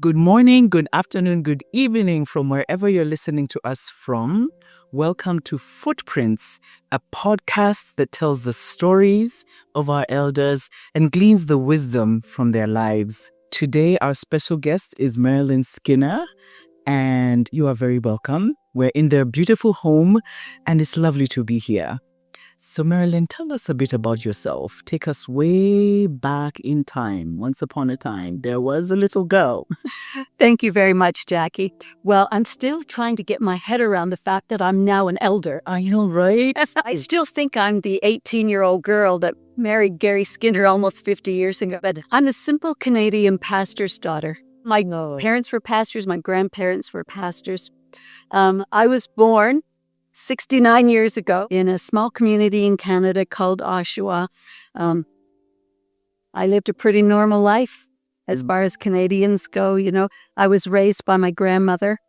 Good morning, good afternoon, good evening from wherever you're listening to us from. Welcome to Footprints, a podcast that tells the stories of our elders and gleans the wisdom from their lives. Today, our special guest is Marilyn Skinner, and you are very welcome. We're in their beautiful home, and it's lovely to be here. So, Marilyn, tell us a bit about yourself. Take us way back in time. Once upon a time, there was a little girl. Thank you very much, Jackie. Well, I'm still trying to get my head around the fact that I'm now an elder. I know, right? I still think I'm the 18-year-old girl that married Gary Skinner almost 50 years ago. But I'm a simple Canadian pastor's daughter. My parents were pastors. My grandparents were pastors. I was born 69 years ago in a small community in Canada called Oshawa. I lived a pretty normal life as far as Canadians go. You know, I was raised by my grandmother.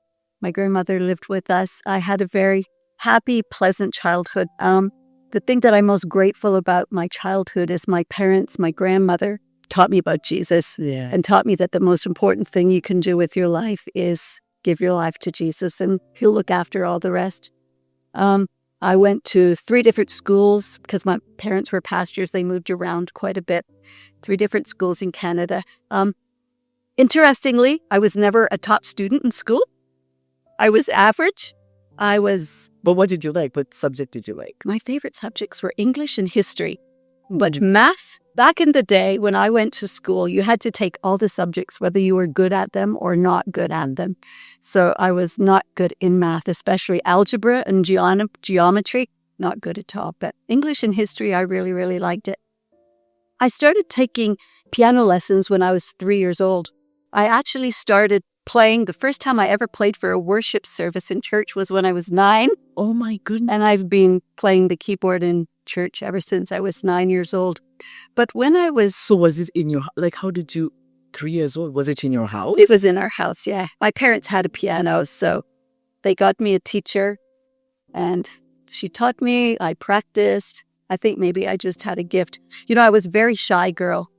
My grandmother lived with us. I had a very happy, pleasant childhood. The thing that I'm most grateful about my childhood is my parents, my grandmother, taught me about Jesus and taught me that the most important thing you can do with your life is give your life to Jesus, and He'll look after all the rest. I went to 3 different schools because my parents were pastors. They moved around quite a bit. 3 different schools in Canada. Interestingly, I was never a top student in school. I was average. But what did you like? What subject did you like? My favorite subjects were English and history. But math, back in the day when I went to school, you had to take all the subjects, whether you were good at them or not good at them. So I was not good in math, especially algebra and geometry, not good at all. But English and history, I really, really liked it. I started taking piano lessons when I was 3 years old. I actually started playing. The first time I ever played for a worship service in church was when I was 9. Oh my goodness. And I've been playing the keyboard in church ever since I was 9 years old. But when I was... So was it in your... how did you... 3 years old? Was it in your house? It was in our house, yeah. My parents had a piano, so they got me a teacher. And she taught me. I practiced. I think maybe I just had a gift. You know, I was a very shy girl.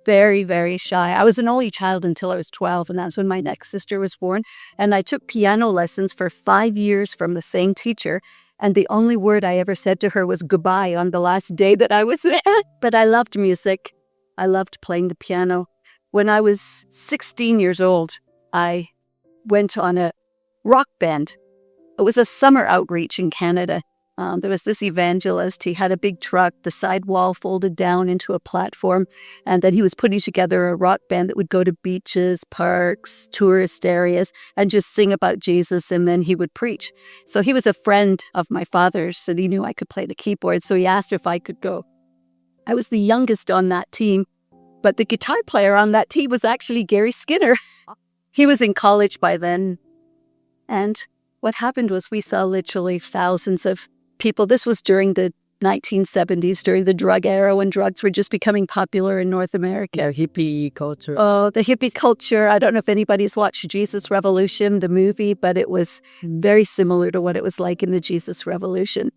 Very, very shy. I was an only child until I was 12, and that's when my next sister was born. And I took piano lessons for 5 years from the same teacher. And the only word I ever said to her was goodbye on the last day that I was there. But I loved music. I loved playing the piano. When I was 16 years old, I went on a rock band. It was a summer outreach in Canada. There was this evangelist. He had a big truck, the side wall folded down into a platform, and then he was putting together a rock band that would go to beaches, parks, tourist areas, and just sing about Jesus, and then he would preach. So he was a friend of my father's, and he knew I could play the keyboard, so he asked if I could go. I was the youngest on that team, but the guitar player on that team was actually Gary Skinner. He was in college by then, and what happened was we saw literally thousands of people. This was during the 1970s, during the drug era when drugs were just becoming popular in North America. Yeah, hippie culture. Oh, the hippie culture. I don't know if anybody's watched Jesus Revolution, the movie, but it was very similar to what it was like in the Jesus Revolution.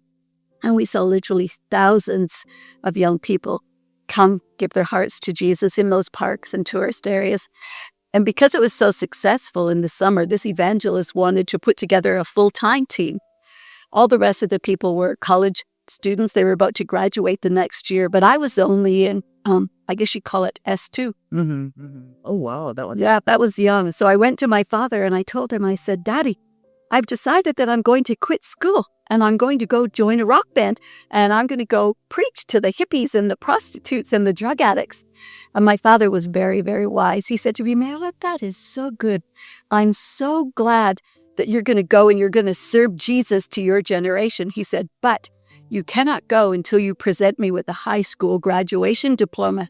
And we saw literally thousands of young people come give their hearts to Jesus in those parks and tourist areas. And because it was so successful in the summer, this evangelist wanted to put together a full-time team. All the rest of the people were college students. They were about to graduate the next year, but I was only in, I guess you'd call it S2. Mm-hmm, mm-hmm. Oh, wow. That was young. So I went to my father and I told him, I said, Daddy, I've decided that I'm going to quit school and I'm going to go join a rock band and I'm going to go preach to the hippies and the prostitutes and the drug addicts. And my father was very, very wise. He said to me, Marilyn, that is so good. I'm so glad that you're going to go and you're going to serve Jesus to your generation. He said, but you cannot go until you present me with a high school graduation diploma.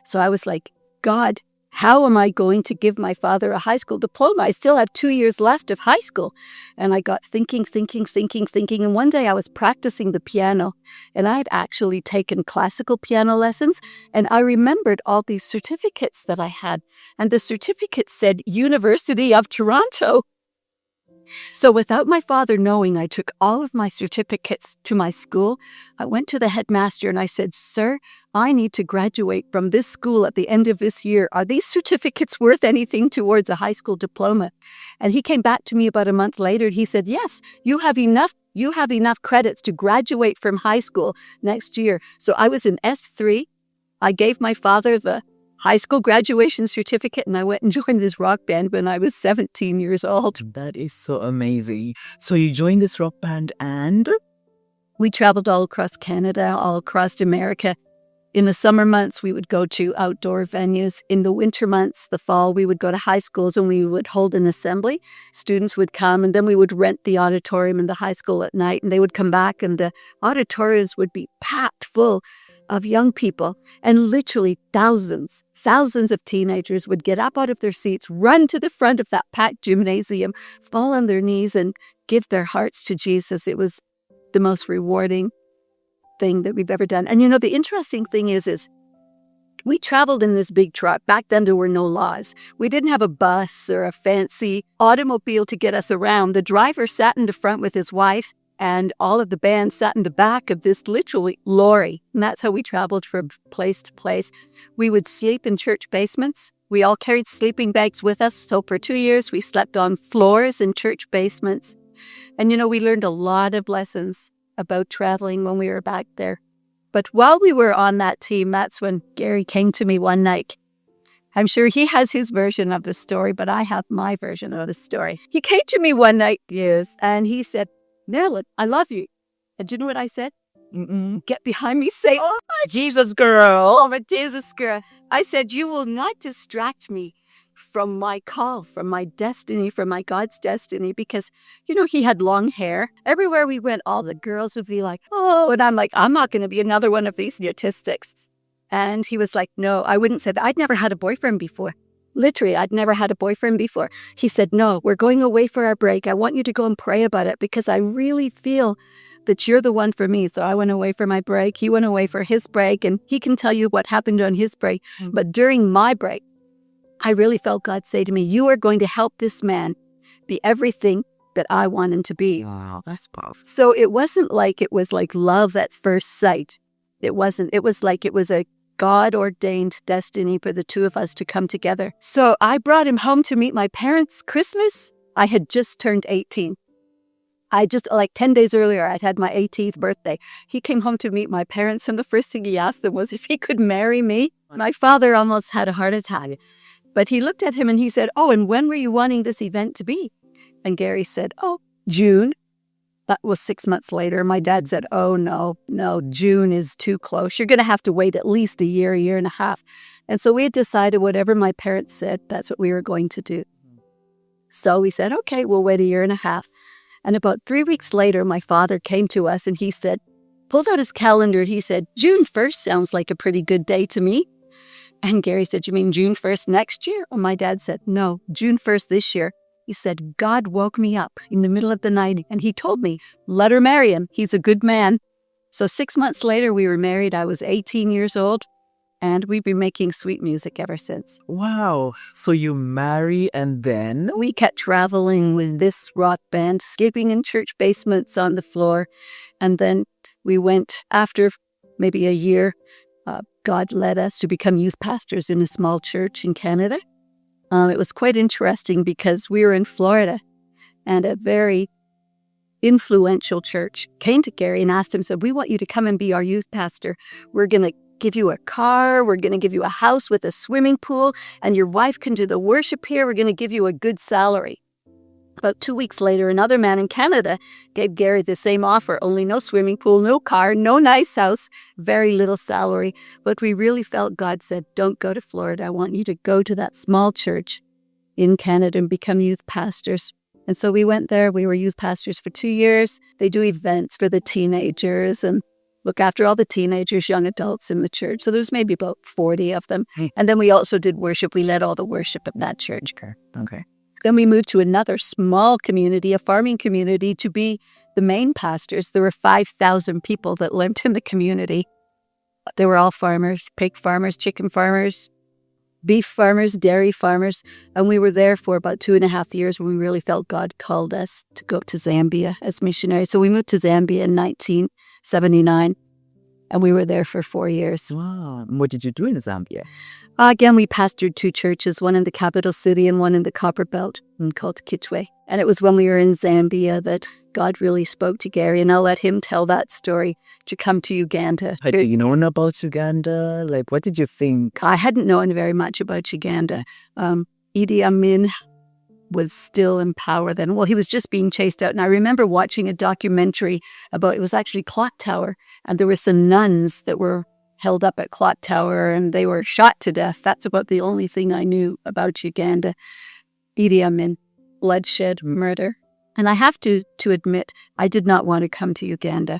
So I was like, God, how am I going to give my father a high school diploma? I still have 2 years left of high school. And I got thinking. And one day I was practicing the piano and I had actually taken classical piano lessons. And I remembered all these certificates that I had. And the certificate said University of Toronto. So without my father knowing, I took all of my certificates to my school. I went to the headmaster and I said, "Sir, I need to graduate from this school at the end of this year. Are these certificates worth anything towards a high school diploma?" And he came back to me about a month later. He said, "Yes, you have enough credits to graduate from high school next year." So I was in S3. I gave my father the high school graduation certificate, and I went and joined this rock band when I was 17 years old. That is so amazing. So you joined this rock band and? We traveled all across Canada, all across America. In the summer months, we would go to outdoor venues. In the winter months, the fall, we would go to high schools and we would hold an assembly. Students would come and then we would rent the auditorium in the high school at night, and they would come back and the auditoriums would be packed full of young people, and literally thousands of teenagers would get up out of their seats, run to the front of that packed gymnasium, fall on their knees and give their hearts to Jesus. It was the most rewarding thing that we've ever done. And the interesting thing is we traveled in this big truck. Back then there were no laws. We didn't have a bus or a fancy automobile to get us around. The driver sat in the front with his wife, and all of the band sat in the back of this literally lorry. And that's how we traveled from place to place. We would sleep in church basements. We all carried sleeping bags with us. So for 2 years, we slept on floors in church basements. And, we learned a lot of lessons about traveling when we were back there. But while we were on that team, that's when Gary came to me one night. I'm sure he has his version of the story, but I have my version of the story. He came to me one night, yes, and he said, "Marilyn, I love you." And do you know what I said? Get behind me, say, "Oh, my Jesus, girl. Oh, my Jesus, girl." I said, "You will not distract me from my call, from my destiny, from my God's destiny," because, he had long hair. Everywhere we went, all the girls would be like, "Oh," and I'm like, "I'm not going to be another one of these statistics." And he was like, "No, I wouldn't say that. I'd never had a boyfriend before. Literally, I'd never had a boyfriend before." He said, "No, we're going away for our break. I want you to go and pray about it because I really feel that you're the one for me." So I went away for my break. He went away for his break, and he can tell you what happened on his break. But during my break, I really felt God say to me, "You are going to help this man be everything that I want him to be." Wow, that's powerful. So it wasn't like it was like love at first sight. It wasn't. It was like it was a God-ordained destiny for the two of us to come together. So I brought him home to meet my parents Christmas. I had just turned 18. I just, 10 days earlier, I'd had my 18th birthday. He came home to meet my parents, and the first thing he asked them was if he could marry me. My father almost had a heart attack. But he looked at him and he said, "Oh, and when were you wanting this event to be?" And Gary said, "Oh, June." That was 6 months later. My dad said, "Oh, no, June is too close. You're going to have to wait at least a year and a half." And so we had decided whatever my parents said, that's what we were going to do. So we said, "Okay, we'll wait a year and a half." And about 3 weeks later, my father came to us and he said, pulled out his calendar and he said, "June 1st sounds like a pretty good day to me." And Gary said, "You mean June 1st next year?" And my dad said, "No, June 1st this year." He said, "God woke me up in the middle of the night and he told me, let her marry him. He's a good man." So 6 months later, we were married. I was 18 years old and we've been making sweet music ever since. Wow. So you marry and then? We kept traveling with this rock band, skipping in church basements on the floor. And then we went after maybe a year. God led us to become youth pastors in a small church in Canada. It was quite interesting because we were in Florida and a very influential church came to Gary and asked him, said, "We want you to come and be our youth pastor. We're going to give you a car. We're going to give you a house with a swimming pool, and your wife can do the worship here. We're going to give you a good salary." About 2 weeks later, another man in Canada gave Gary the same offer, only no swimming pool, no car, no nice house, very little salary. But we really felt God said, "Don't go to Florida. I want you to go to that small church in Canada and become youth pastors." And so we went there. We were youth pastors for 2 years. They do events for the teenagers and look after all the teenagers, young adults in the church. So there's maybe about 40 of them. And then we also did worship. We led all the worship at that church. Okay. Then we moved to another small community, a farming community, to be the main pastors. There were 5,000 people that lived in the community. They were all farmers, pig farmers, chicken farmers, beef farmers, dairy farmers. And we were there for about 2.5 years when we really felt God called us to go to Zambia as missionaries. So we moved to Zambia in 1979, and we were there for 4 years. Wow. And what did you do in Zambia? Again, we pastored 2 churches, one in the capital city and one in the Copper Belt called Kitwe. And it was when we were in Zambia that God really spoke to Gary, and I'll let him tell that story, to come to Uganda. Had you known about Uganda? Like, what did you think? I hadn't known very much about Uganda. Idi Amin was still in power then. Well, he was just being chased out. And I remember watching a documentary about, it was actually Clock Tower, and there were some nuns that were held up at Clock Tower and they were shot to death. That's about the only thing I knew about Uganda. Idi Amin, bloodshed, murder. And I have to admit, I did not want to come to Uganda.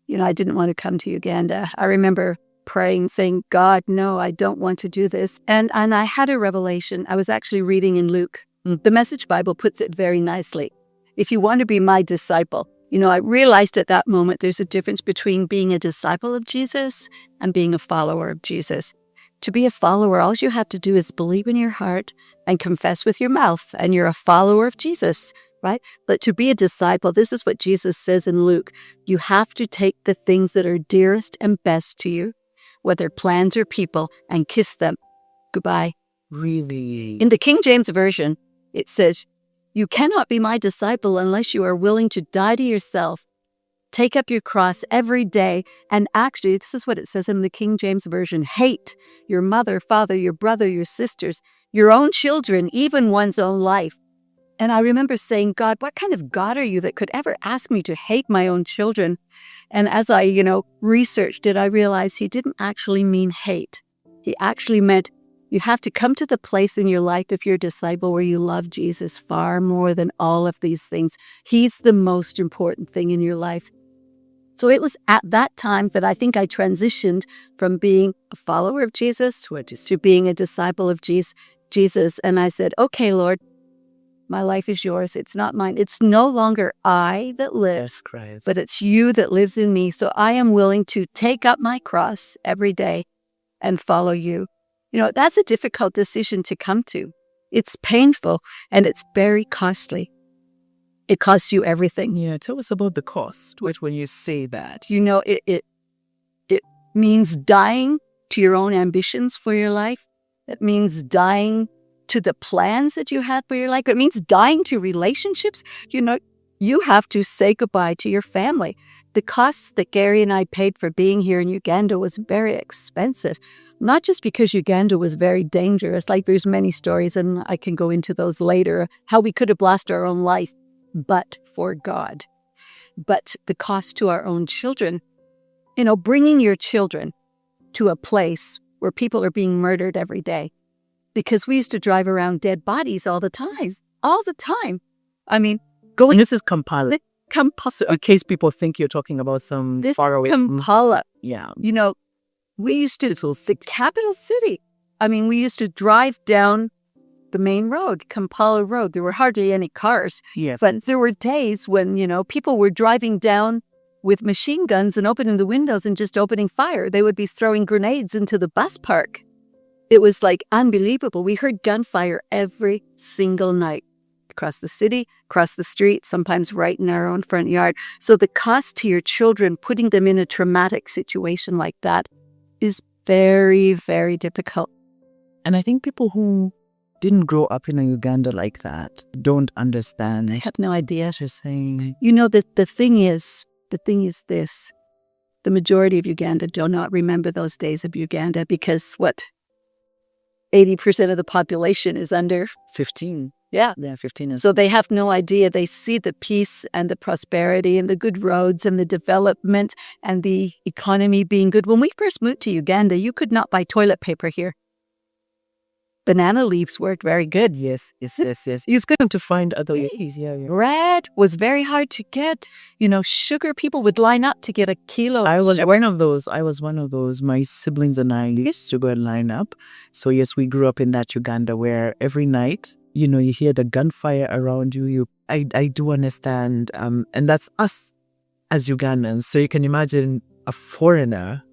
I didn't want to come to Uganda. I remember praying, saying, God, no, I don't want to do this. And I had a revelation. I was actually reading in Luke. The Message Bible puts it very nicely. If you want to be my disciple, I realized at that moment there's a difference between being a disciple of Jesus and being a follower of Jesus. To be a follower, all you have to do is believe in your heart and confess with your mouth, and you're a follower of Jesus, right? But to be a disciple, this is what Jesus says in Luke. You have to take the things that are dearest and best to you, whether plans or people, and kiss them goodbye. Really? In the King James Version, it says, you cannot be my disciple unless you are willing to die to yourself, take up your cross every day, and actually, this is what it says in the King James Version, hate your mother, father, your brother, your sisters, your own children, even one's own life. And I remember saying, God, what kind of God are you that could ever ask me to hate my own children? And as I, researched it, I realized he didn't actually mean hate. He actually meant you have to come to the place in your life, if you're a disciple, where you love Jesus far more than all of these things. He's the most important thing in your life. So it was at that time that I think I transitioned from being a follower of Jesus to being a disciple of Jesus. And I said, okay, Lord, my life is yours. It's not mine. It's no longer I that lives, Christ, but it's you that lives in me. So I am willing to take up my cross every day and follow you. That's a difficult decision to come to. It's painful and it's very costly. It costs you everything. Yeah, tell us about the cost. When you say that, it means dying to your own ambitions for your life. It means dying to the plans that you had for your life. It means dying to relationships. You have to say goodbye to your family. The costs that Gary and I paid for being here in Uganda was very expensive. Not just because Uganda was very dangerous, like there's many stories, and I can go into those later, how we could have lost our own life, but for God. But the cost to our own children, bringing your children to a place where people are being murdered every day. Because we used to drive around dead bodies all the time. I mean, and this is Kampala. In case people think you're talking about some far away. Kampala. Yeah. We used to, the capital city. I mean, we used to drive down the main road, Kampala Road. There were hardly any cars. Yes. But there were days when, people were driving down with machine guns and opening the windows and just opening fire. They would be throwing grenades into the bus park. It was like unbelievable. We heard gunfire every single night. Across the city, across the street, sometimes right in our own front yard. So the cost to your children, putting them in a traumatic situation like that, is very, very difficult. And I think people who didn't grow up in Uganda like that don't understand. They have no idea. What you're saying. The thing is this. The majority of Uganda do not remember those days of Uganda because 80% of the population is under 15. Yeah. Yeah, 15. So they have no idea. They see the peace and the prosperity and the good roads and the development and the economy being good. When we first moved to Uganda, you could not buy toilet paper here. Banana leaves worked very good. Yes. It's good to find other ways. Yeah. Bread was very hard to get. Sugar, people would line up to get a kilo. I was one of those. My siblings and I used to go and line up. So yes, we grew up in that Uganda where every night, you hear the gunfire around you. I do understand. And that's us as Ugandans. So you can imagine a foreigner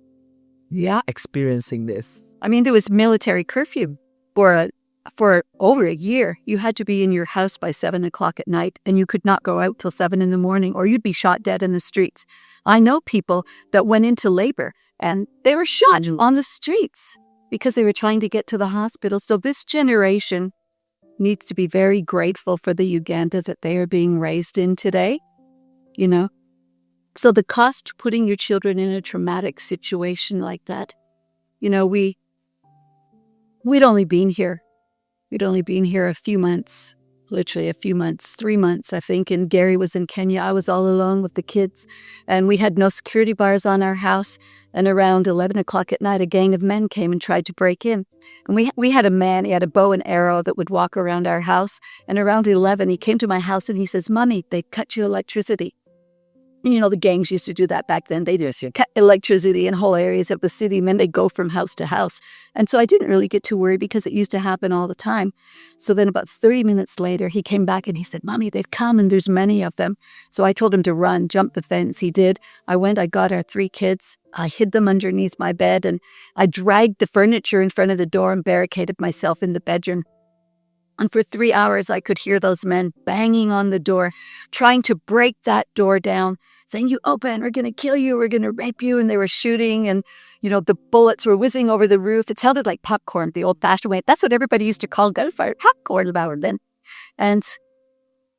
experiencing this. I mean, there was military curfew for over a year. You had to be in your house by 7 o'clock at night, and you could not go out till 7 in the morning, or you'd be shot dead in the streets. I know people that went into labor and they were shot on the streets because they were trying to get to the hospital. So this generation needs to be very grateful for the Uganda that they are being raised in today, you know. So the cost to putting your children in a traumatic situation like that, you know, we'd only been here. We'd only been here a few months, literally a few months, 3 months, I think. And Gary was in Kenya. I was all alone with the kids. And we had no security bars on our house. And around 11 o'clock at night, a gang of men came and tried to break in. And we had a man, he had a bow and arrow that would walk around our house. And around 11, he came to my house and he says, "Mommy, they cut you electricity." And, you know, the gangs used to do that back then. They just cut electricity in whole areas of the city, and then they'd go from house to house. And so I didn't really get too worried because it used to happen all the time. So then about 30 minutes later, he came back and he said, "Mommy, they've come and there's many of them." So I told him to run, jump the fence. He did. I got our 3 kids. I hid them underneath my bed, and I dragged the furniture in front of the door and barricaded myself in the bedroom. And for 3 hours, I could hear those men banging on the door, trying to break that door down, saying, "You open, we're going to kill you, we're going to rape you." And they were shooting, and, you know, the bullets were whizzing over the roof. It sounded like popcorn, the old-fashioned way. That's what everybody used to call gunfire, popcorn about then. And,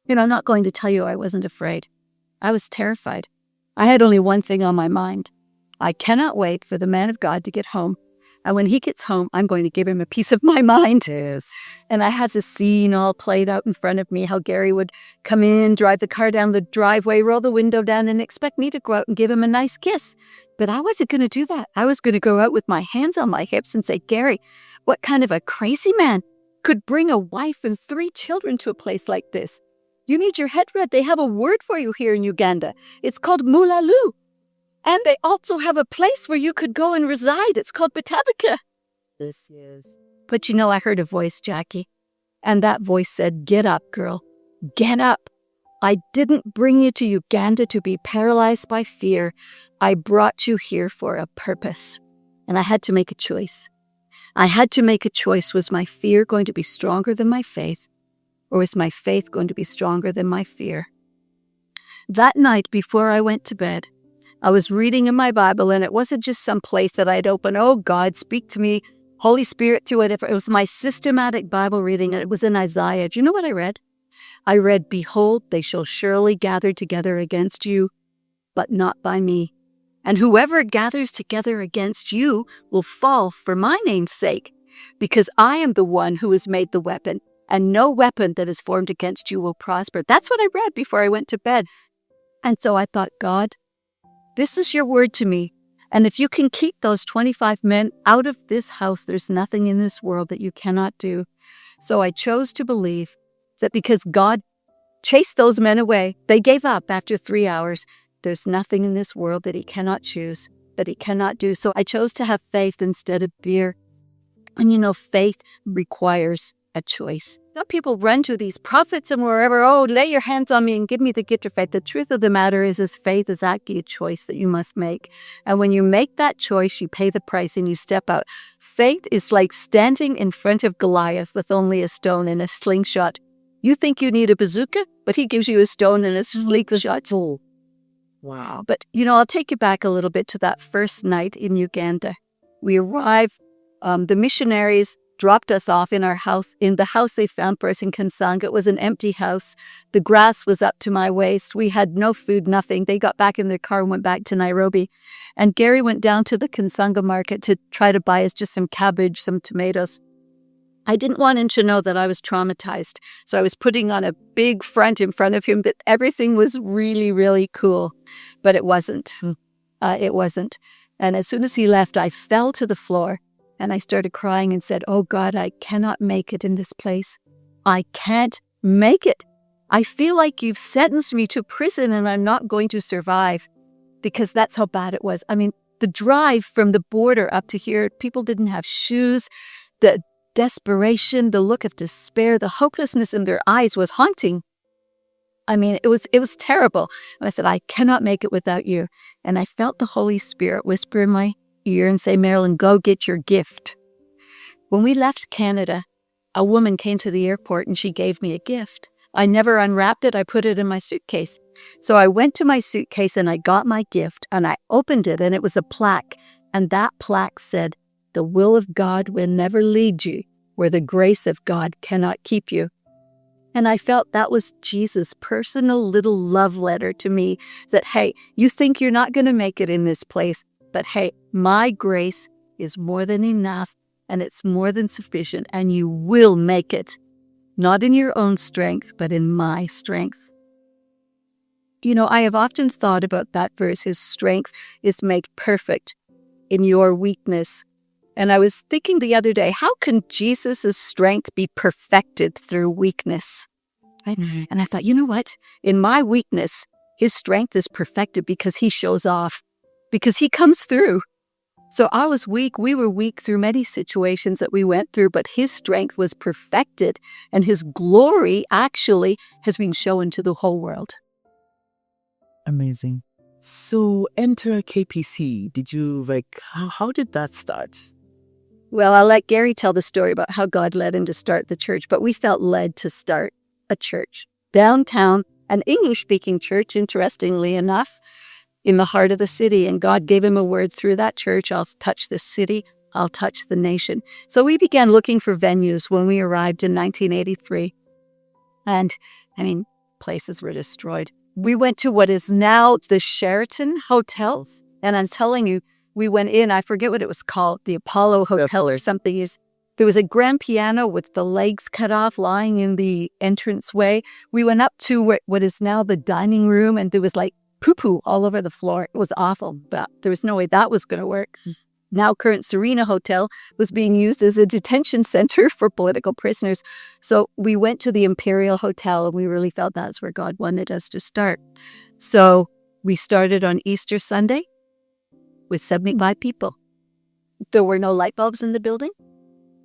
you know, I'm not going to tell you I wasn't afraid. I was terrified. I had only one thing on my mind. I cannot wait for the man of God to get home. And when he gets home, I'm going to give him a piece of my mind. Yes. And I had this scene all played out in front of me, how Gary would come in, drive the car down the driveway, roll the window down, and expect me to go out and give him a nice kiss. But I wasn't going to do that. I was going to go out with my hands on my hips and say, "Gary, what kind of a crazy man could bring a wife and 3 children to a place like this? You need your head read. They have a word for you here in Uganda. It's called mulalu. And they also have a place where you could go and reside. It's called Batabika." This is. But you know, I heard a voice, Jackie. And that voice said, "Get up, girl. Get up. I didn't bring you to Uganda to be paralyzed by fear. I brought you here for a purpose." And I had to make a choice. I had to make a choice. Was my fear going to be stronger than my faith? Or was my faith going to be stronger than my fear? That night before I went to bed, I was reading in my Bible, and it wasn't just some place that I'd open, "Oh, God, speak to me, Holy Spirit, through it." It was my systematic Bible reading, and it was in Isaiah. Do you know what I read? I read, "Behold, they shall surely gather together against you, but not by me. And whoever gathers together against you will fall for my name's sake, because I am the one who has made the weapon, and no weapon that is formed against you will prosper." That's what I read before I went to bed. And so I thought, God, this is your word to me. And if you can keep those 25 men out of this house, there's nothing in this world that you cannot do. So I chose to believe that because God chased those men away, they gave up after 3 hours. There's nothing in this world that he cannot choose, that he cannot do. So I chose to have faith instead of fear. And you know, faith requires a choice. Some people run to these prophets and wherever, "Oh, lay your hands on me and give me the gift of faith." The truth of the matter is faith is actually a choice that you must make. And when you make that choice, you pay the price and you step out. Faith is like standing in front of Goliath with only a stone and a slingshot. You think you need a bazooka, but he gives you a stone and a slingshot. Oh, wow. But, you know, I'll take you back a little bit to that first night in Uganda. We arrived, the missionaries dropped us off in our house, in the house they found for us in Kansanga. It was an empty house. The grass was up to my waist. We had no food, nothing. They got back in their car and went back to Nairobi. And Gary went down to the Kansanga market to try to buy us just some cabbage, some tomatoes. I didn't want him to know that I was traumatized. So I was putting on a big front in front of him that everything was really, really cool. But it wasn't. It wasn't. And as soon as he left, I fell to the floor. And I started crying and said, "Oh God, I cannot make it in this place. I can't make it. I feel like you've sentenced me to prison and I'm not going to survive." Because that's how bad it was. I mean, the drive from the border up to here, people didn't have shoes. The desperation, the look of despair, the hopelessness in their eyes was haunting. I mean, it was terrible. And I said, "I cannot make it without you." And I felt the Holy Spirit whisper in my ear and say, Marilyn, go get your gift. When we left Canada, a woman came to the airport and she gave me a gift. I never unwrapped it. I put it in my suitcase. So I went to my suitcase and I got my gift and I opened it and it was a plaque. And that plaque said, the will of God will never lead you where the grace of God cannot keep you. And I felt that was Jesus' personal little love letter to me that, hey, you think you're not going to make it in this place, but hey, my grace is more than enough and it's more than sufficient and you will make it. Not in your own strength, but in my strength. You know, I have often thought about that verse, his strength is made perfect in your weakness. And I was thinking the other day, how can Jesus' strength be perfected through weakness? Right? Mm-hmm. And I thought, you know what? In my weakness, his strength is perfected because he shows off, because he comes through. So I was weak. We were weak through many situations that we went through, but his strength was perfected and his glory actually has been shown to the whole world. Amazing. So enter KPC. Did you how did that start? Well, I'll let Gary tell the story about how God led him to start the church, but we felt led to start a church downtown, an English-speaking church, interestingly enough, in the heart of the city. And God gave him a word through that church. I'll touch the city. I'll touch the nation. So we began looking for venues when we arrived in 1983. And places were destroyed. We went to what is now the Sheraton hotels. And I'm telling you, we went in, I forget what it was called, the Apollo Hotel or something. There was a grand piano with the legs cut off lying in the entranceway. We went up to what is now the dining room and there was like poo-poo all over the floor. It was awful, but there was no way that was going to work. Now current Serena Hotel was being used as a detention center for political prisoners. So we went to the Imperial Hotel and we really felt that's where God wanted us to start. So we started on Easter Sunday with 75 people. There were no light bulbs in the building.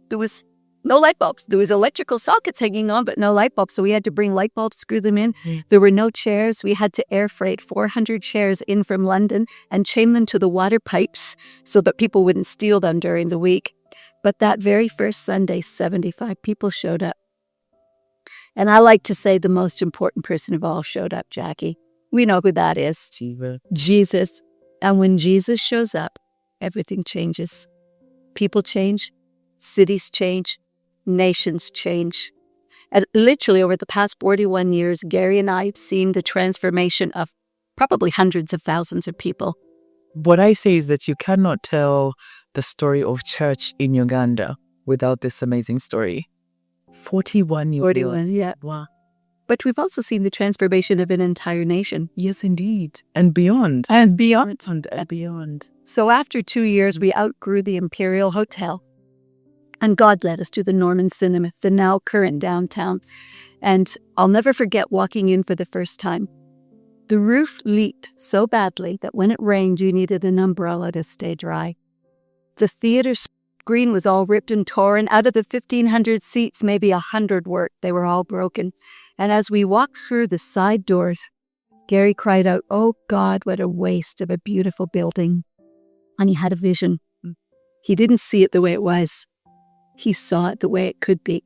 There was no light bulbs. There was electrical sockets hanging on, but no light bulbs. So we had to bring light bulbs, screw them in. There were no chairs. We had to air freight 400 chairs in from London and chain them to the water pipes so that people wouldn't steal them during the week. But that very first Sunday, 75 people showed up. And I like to say the most important person of all showed up, Jackie. We know who that is. Jesus. And when Jesus shows up, everything changes. People change. Cities change. Nations change. And literally over the past 41 years, Gary and I have seen the transformation of probably hundreds of thousands of people. What I say is that you cannot tell the story of church in Uganda without this amazing story. 41 years. 41, yeah. Wow. But we've also seen the transformation of an entire nation. Yes, indeed. And beyond. And beyond. And beyond. So after 2 years, we outgrew the Imperial Hotel. And God led us to the Norman Cinema, the now current downtown. And I'll never forget walking in for the first time. The roof leaked so badly that when it rained, you needed an umbrella to stay dry. The theater screen was all ripped and torn. Out of the 1,500 seats, maybe 100 worked. They were all broken. And as we walked through the side doors, Gary cried out, "Oh God, what a waste of a beautiful building." And he had a vision. He didn't see it the way it was. He saw it the way it could be.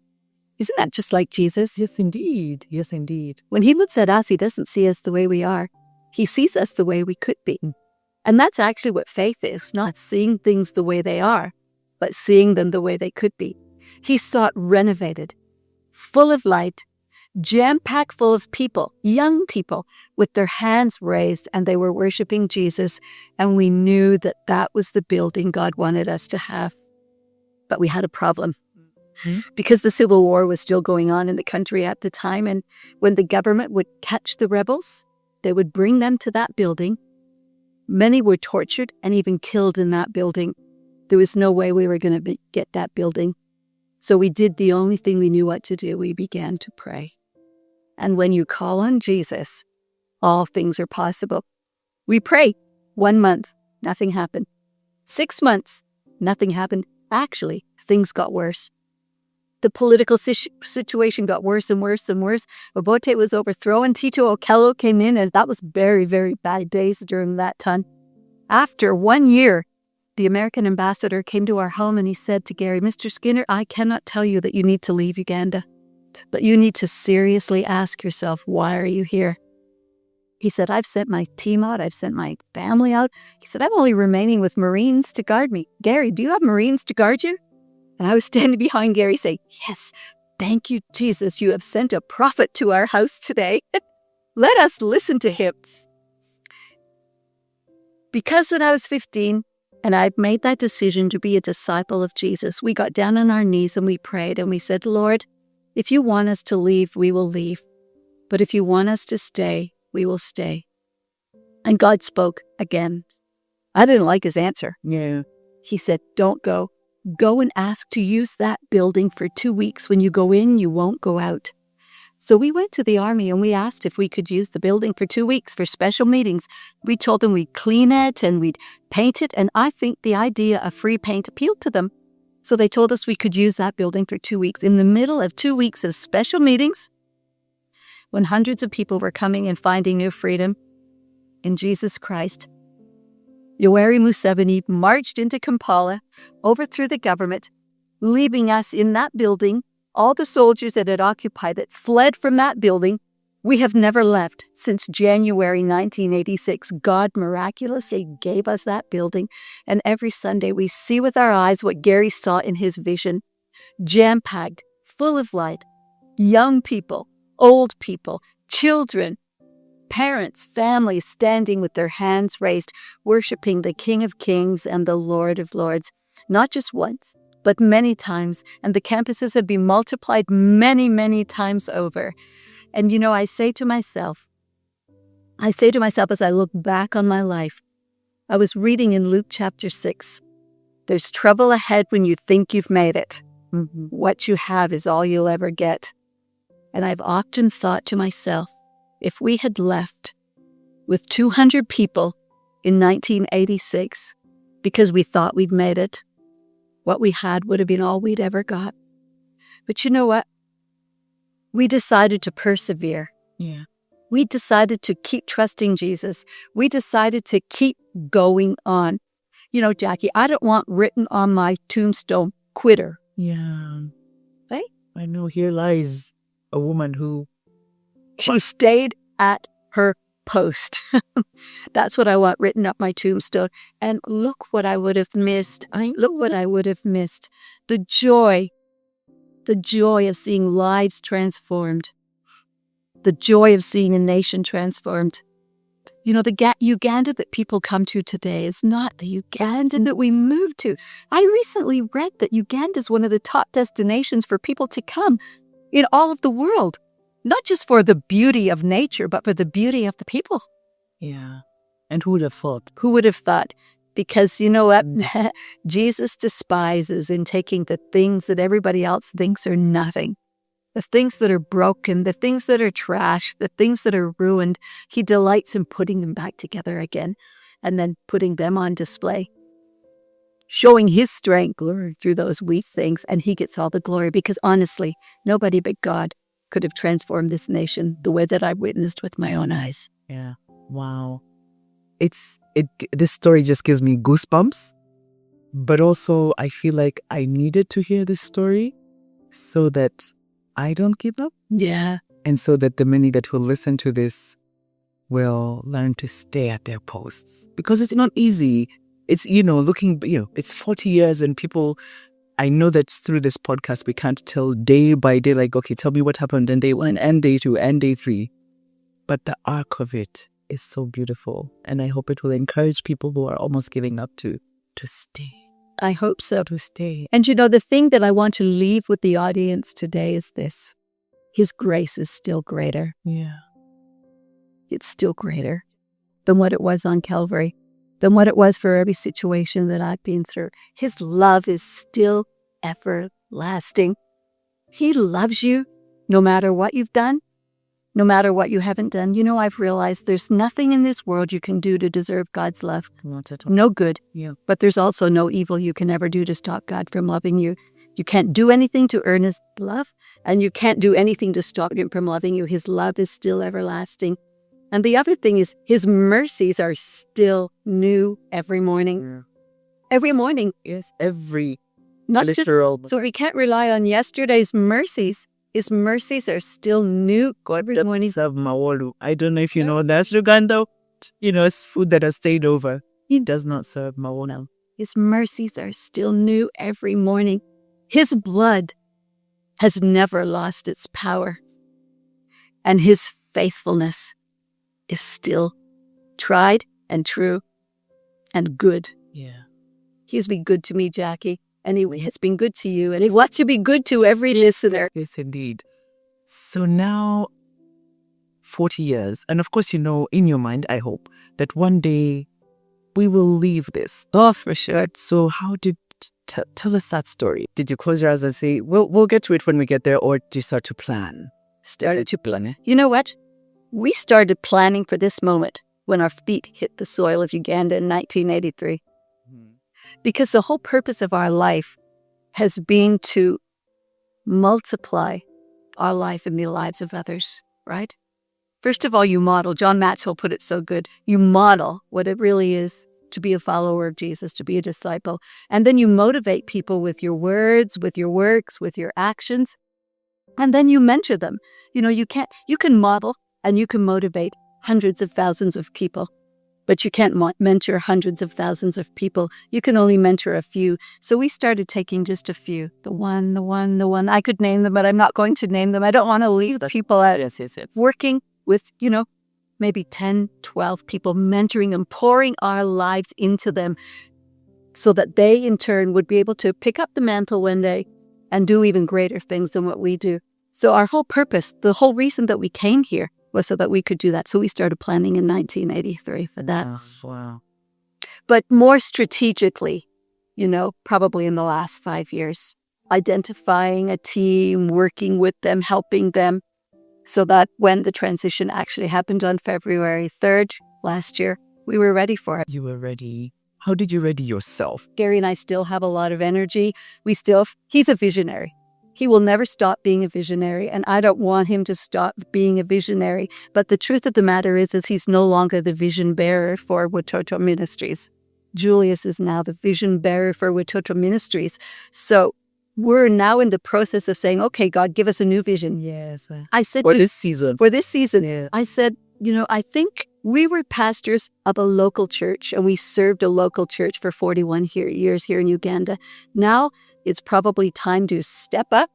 Isn't that just like Jesus? Yes, indeed. Yes, indeed. When he looks at us, he doesn't see us the way we are. He sees us the way we could be. And that's actually what faith is, not seeing things the way they are, but seeing them the way they could be. He saw it renovated, full of light, jam-packed full of people, young people, with their hands raised, and they were worshiping Jesus. And we knew that that was the building God wanted us to have. But we had a problem. Because the Civil War was still going on in the country at the time, and when the government would catch the rebels, they would bring them to that building. Many were tortured and even killed in that building. There was no way we were going to get that building. So we did the only thing we knew what to do. We began to pray. And when you call on Jesus, all things are possible. We prayed 1 month, nothing happened. 6 months, nothing happened. Actually, things got worse. The political situation got worse and worse and worse. Obote was overthrown. Tito Okello came in, as that was very, very bad days during that time. After 1 year, the American ambassador came to our home and he said to Gary, Mr. Skinner, I cannot tell you that you need to leave Uganda, but you need to seriously ask yourself, why are you here? He said, I've sent my team out. I've sent my family out. He said, I'm only remaining with Marines to guard me. Gary, do you have Marines to guard you? And I was standing behind Gary saying, yes, thank you, Jesus. You have sent a prophet to our house today. Let us listen to him. Because when I was 15 and I made that decision to be a disciple of Jesus, we got down on our knees and we prayed and we said, Lord, if you want us to leave, we will leave. But if you want us to stay, we will stay. And God spoke again. I didn't like his answer. Yeah. He said, don't go. Go and ask to use that building for 2 weeks. When you go in, you won't go out. So we went to the army and we asked if we could use the building for 2 weeks for special meetings. We told them we'd clean it and we'd paint it. And I think the idea of free paint appealed to them. So they told us we could use that building for 2 weeks. In the middle of 2 weeks of special meetings, when hundreds of people were coming and finding new freedom in Jesus Christ, Yoweri Museveni marched into Kampala, overthrew the government, leaving us in that building. All the soldiers that had occupied it fled from that building. We have never left since January 1986. God miraculously gave us that building. And every Sunday we see with our eyes what Gary saw in his vision. Jam-packed, full of light, young people, old people, children, parents, families standing with their hands raised, worshiping the King of Kings and the Lord of Lords, not just once, but many times. And the campuses have been multiplied many, many times over. And I say to myself as I look back on my life, I was reading in Luke chapter 6, there's trouble ahead when you think you've made it. Mm-hmm. What you have is all you'll ever get. And I've often thought to myself, if we had left with 200 people in 1986 because we thought we'd made it, what we had would have been all we'd ever got. But you know what? We decided to persevere. Yeah. We decided to keep trusting Jesus. We decided to keep going on. Jackie, I don't want written on my tombstone, quitter. Yeah. Right? I know, here lies a woman who... She stayed at her post. That's what I want written up my tombstone. And look what I would have missed. Look what I would have missed. The joy of seeing lives transformed. The joy of seeing a nation transformed. The Uganda that people come to today is not the Uganda that we moved to. I recently read that Uganda is one of the top destinations for people to come in all of the world. Not just for the beauty of nature, but for the beauty of the people. Yeah. And who would have thought? Who would have thought? Because you know what? Jesus despises in taking the things that everybody else thinks are nothing. The things that are broken, the things that are trash, the things that are ruined. He delights in putting them back together again and then putting them on display. Showing his strength through those weak things. And he gets all the glory because honestly, nobody but God could have transformed this nation the way that I witnessed with my own eyes. Yeah. Wow. This story just gives me goosebumps, but also I feel like I needed to hear this story so that I don't give up. Yeah. And so that the many that will listen to this will learn to stay at their posts, because it's not easy. It's, it's 40 years and people, I know that through this podcast, we can't tell day by day, like, okay, tell me what happened in day 1 and day 2 and day 3. But the arc of it is so beautiful. And I hope it will encourage people who are almost giving up to stay. I hope so. To stay. And the thing that I want to leave with the audience today is this. His grace is still greater. Yeah. It's still greater than what it was on Calvary, than what it was for every situation that I've been through. His love is still everlasting. He loves you no matter what you've done, no matter what you haven't done. I've realized there's nothing in this world you can do to deserve God's love. Not at all. No good. Yeah. But there's also no evil you can ever do to stop God from loving you. You can't do anything to earn his love, and you can't do anything to stop him from loving you. His love is still everlasting. And the other thing is his mercies are still new every morning. Every morning. Yes, every Not literal. just, so we can't rely on yesterday's mercies. His mercies are still new every morning. I don't know if you know that's Uganda. It's food that has stayed over. He does not serve mawolu. His mercies are still new every morning. His blood has never lost its power. And his faithfulness is still tried and true and good. Yeah. He's been good to me, Jackie. And he has been good to you. And he wants to be good to every listener. Yes, indeed. So now, 40 years. And of course, in your mind, I hope that one day we will leave this. Oh, for sure. So how did, tell us that story. Did you close your eyes and say, we'll get to it when we get there, or did you start to plan? Started to plan. You know what? We started planning for this moment when our feet hit the soil of Uganda in 1983. Because the whole purpose of our life has been to multiply our life and the lives of others, right? First of all, you model. John Maxwell put it so good. You model what it really is to be a follower of Jesus, to be a disciple. And then you motivate people with your words, with your works, with your actions. And then you mentor them. You can model and you can motivate hundreds of thousands of people. But you can't mentor hundreds of thousands of people. You can only mentor a few. So we started taking just a few. The one. I could name them, but I'm not going to name them. I don't want to leave the people out. Yes. Working with, maybe 10, 12 people, mentoring them, pouring our lives into them so that they in turn would be able to pick up the mantle one day and do even greater things than what we do. So our whole purpose, the whole reason that we came here was so that we could do that. So we started planning in 1983 for that. Wow. But more strategically, probably in the last 5 years, identifying a team, working with them, helping them, so that when the transition actually happened on February 3rd last year, we were ready for it. You were ready. How did you ready yourself? Gary and I still have a lot of energy. He's a visionary. He will never stop being a visionary, and I don't want him to stop being a visionary. But the truth of the matter is he's no longer the vision bearer for Watoto Ministries. Julius is now the vision bearer for Watoto Ministries. So we're now in the process of saying, okay, God, give us a new vision. Yes. I said, For this season. Yes. I said, I think we were pastors of a local church, and we served a local church for 41 years here in Uganda. Now it's probably time to step up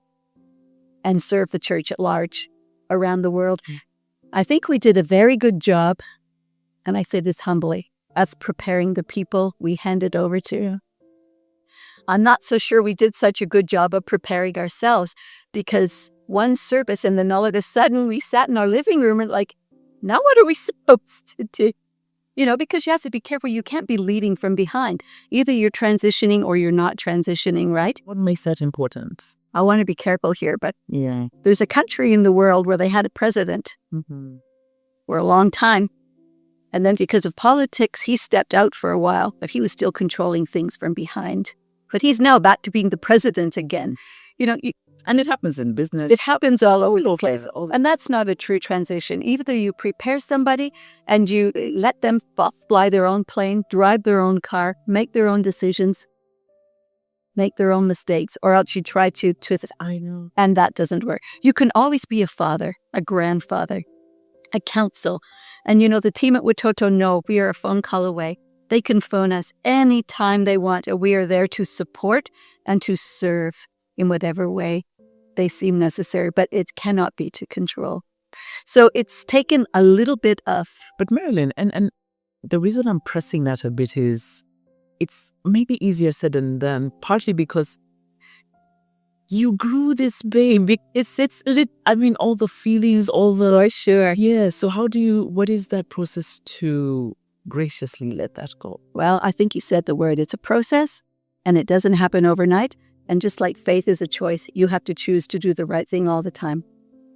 and serve the church at large around the world. I think we did a very good job, and I say this humbly, of preparing the people we handed over to. I'm not so sure we did such a good job of preparing ourselves, because one service and then all of a sudden we sat in our living room and now what are we supposed to do? Because you have to be careful. You can't be leading from behind. Either you're transitioning or you're not transitioning, right? What makes that important? I want to be careful here, but Yeah. there's a country in the world where they had a president for a long time. And then because of politics, he stepped out for a while, but he was still controlling things from behind. But he's now back to being the president again. And it happens in business. It happens all over the place. And that's not a true transition. Either you prepare somebody and you let them fly their own plane, drive their own car, make their own decisions, make their own mistakes, or else you try to twist it. I know. And that doesn't work. You can always be a father, a grandfather, a counsel. And the team at Watoto know we are a phone call away. They can phone us any time they want, and we are there to support and to serve in whatever way they seem necessary, but it cannot be to control. So it's taken a little bit of... But Marilyn, and the reason I'm pressing that a bit is it's maybe easier said than done, partly because you grew this baby. All the feelings, all the... For sure. Yeah, so what is that process to graciously let that go? Well, I think you said the word. It's a process, and it doesn't happen overnight. And just like faith is a choice, you have to choose to do the right thing all the time.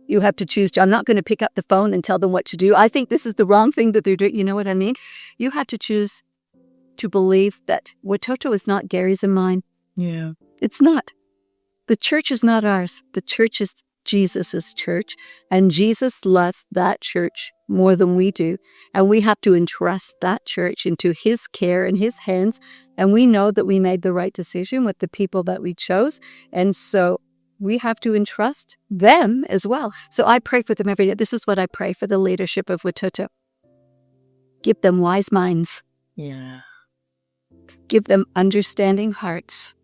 You have to choose to, I'm not going to pick up the phone and tell them what to do. I think this is the wrong thing that they're doing. You know what I mean? You have to choose to believe that Watoto is not Gary's and mine. Yeah. It's not. The church is not ours. The church is Jesus' church, and Jesus loves that church more than we do. And we have to entrust that church into his care and his hands. And we know that we made the right decision with the people that we chose. And so we have to entrust them as well. So I pray for them every day. This is what I pray for the leadership of Watoto. Give them wise minds. Yeah. Give them understanding hearts.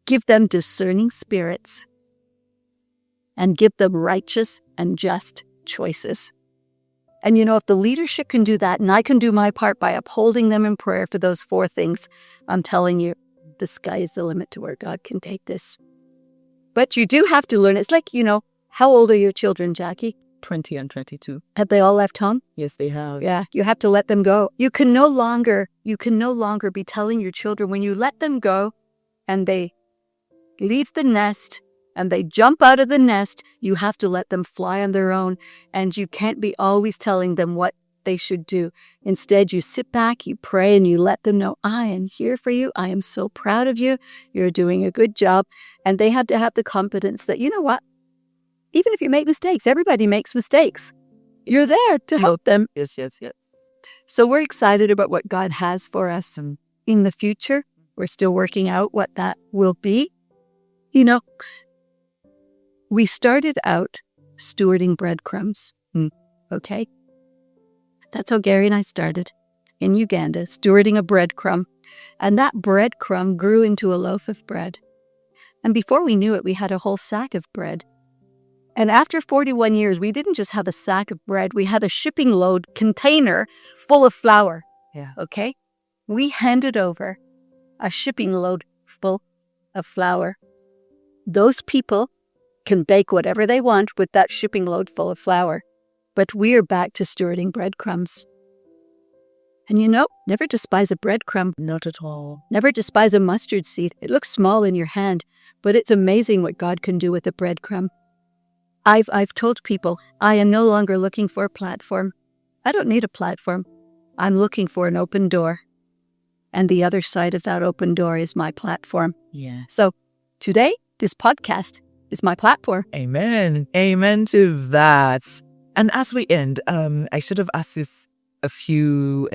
Give them discerning spirits. And give them righteous and just choices. And if the leadership can do that, and I can do my part by upholding them in prayer for those 4 things, I'm telling you, the sky is the limit to where God can take this. But you do have to learn. It's like, how old are your children, Jackie? 20 and 22. Have they all left home? Yes, they have. Yeah, you have to let them go. You can no longer be telling your children, when you let them go and they leave the nest and they jump out of the nest, you have to let them fly on their own. And you can't be always telling them what they should do. Instead, you sit back, you pray, and you let them know, I am here for you. I am so proud of you. You're doing a good job. And they have to have the confidence that, you know what? Even if you make mistakes, everybody makes mistakes. You're there to help them. Yes. So we're excited about what God has for us in the future. We're still working out what that will be. We started out stewarding breadcrumbs. Okay? That's how Gary and I started in Uganda, stewarding a breadcrumb. And that breadcrumb grew into a loaf of bread. And before we knew it, we had a whole sack of bread. And after 41 years, we didn't just have a sack of bread. We had a shipping load container full of flour. Yeah. Okay? We handed over a shipping load full of flour. Those people can bake whatever they want with that shipping load full of flour. But we're back to stewarding breadcrumbs. And never despise a breadcrumb. Not at all. Never despise a mustard seed. It looks small in your hand, but it's amazing what God can do with a breadcrumb. I've told people, I am no longer looking for a platform. I don't need a platform. I'm looking for an open door. And the other side of that open door is my platform. Yeah. So today, this podcast is my platform. Amen. Amen to that. And as we end, I should have asked this a few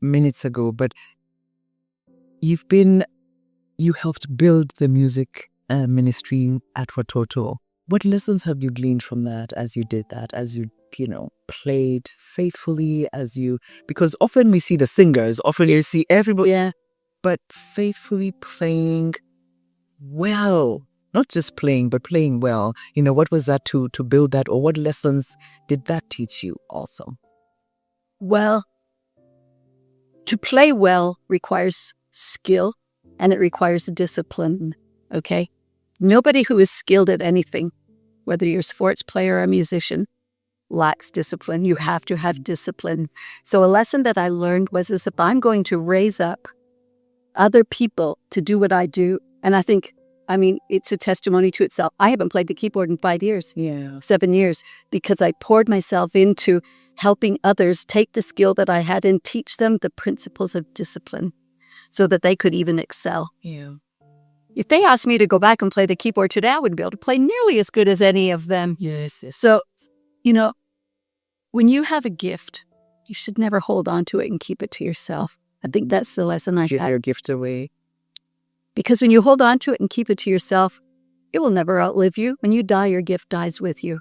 minutes ago, but you helped build the music ministry at Watoto. What lessons have you gleaned from that as you did that, as you played faithfully, because often we see the singers, often you see everybody, Yeah. but faithfully playing well, not just playing, but playing well. What was that to build that, or what lessons did that teach you also? Well, to play well requires skill and it requires discipline, okay? Nobody who is skilled at anything, whether you're a sports player or a musician, lacks discipline. You have to have discipline. So a lesson that I learned was this: if I'm going to raise up other people to do what I do, and it's a testimony to itself. I haven't played the keyboard in 5 years. Yeah. 7 years, because I poured myself into helping others take the skill that I had and teach them the principles of discipline so that they could even excel. Yeah. If they asked me to go back and play the keyboard today, I wouldn't be able to play nearly as good as any of them. Yes. So, when you have a gift, you should never hold on to it and keep it to yourself. I think that's the lesson I Give had. your gift away. Because when you hold on to it and keep it to yourself, it will never outlive you. When you die, your gift dies with you.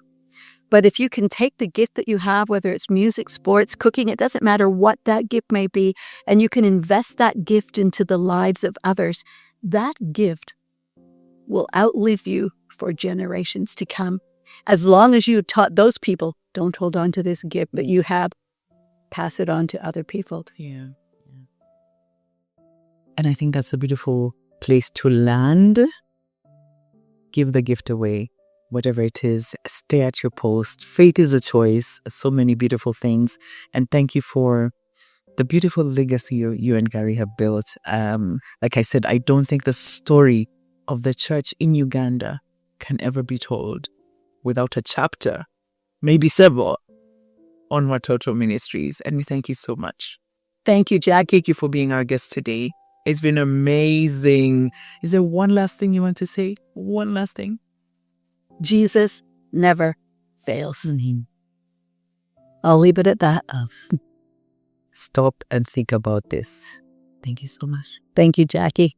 But if you can take the gift that you have, whether it's music, sports, cooking, it doesn't matter what that gift may be, and you can invest that gift into the lives of others, that gift will outlive you for generations to come. As long as you taught those people, don't hold on to this gift that you have, pass it on to other people. Yeah. And I think that's a beautiful place to land. Give the gift away, whatever it is. Stay at your post. Faith is a choice. So many beautiful things. And thank you for the beautiful legacy you and Gary have built. Like I said, I don't think the story of the church in Uganda can ever be told without a chapter, maybe several, on Watoto Ministries. And we thank you so much. Thank you, Jack. Thank you for being our guest today. It's been amazing. Is there one last thing you want to say? One last thing? Jesus never fails. I'll leave it at that. Stop and think about this. Thank you so much. Thank you, Jackie.